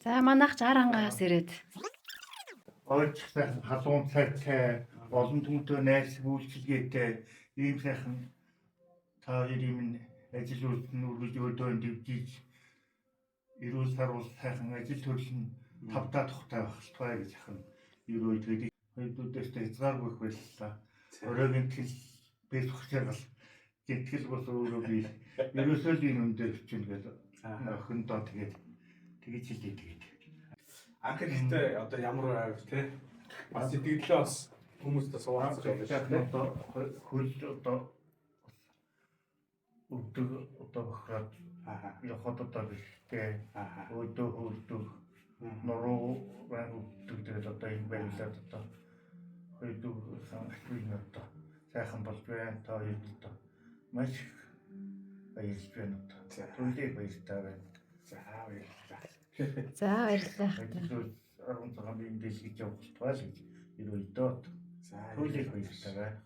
За манайх жарангаас ирээд. Ойч сайхан халуун цайтай олон түмтэй найз үйлчилгээтэй ийм сайхан та хоёрын ажил үргэлж өдөө дэвжиж эрүүл сар бол сайхан ажил төрөл нь тавтаа тухтай байх хэрэгтэй гэж ахна. Ерөө тэгээд хоёрдуудаас хязгааргүй их байлаа. Оройн тэл бэлх хэрэгэл гинтгэл бол өөрөө би ерөөсөө л энэ юм дээр хичээнэ гэдэг охиндоо тэгээд тэгж хэлээ тэгээд. Анх ихтэй одоо ямар байв те? Бас сэтгэлдээ бас хүмүүстээ суугацж байгаа шүү дээ. Хөл одоо өдөр одоо бохраад явахад одоо биштэй өдөө хөлдөг нуруу өддөг тэгээд одоо энэ байлаад одоо хоёрдуг санхүүгийн одоо сайхан болж байна. Та хоёрт одоо маш баярлж байна одоо. Түлхийг баяртай байна. За баярлалаа. За баярлалаа. 16 биеийн дэлгэж явах болтугай л гэж ерөөдөө. За түлхийг баяртай байна.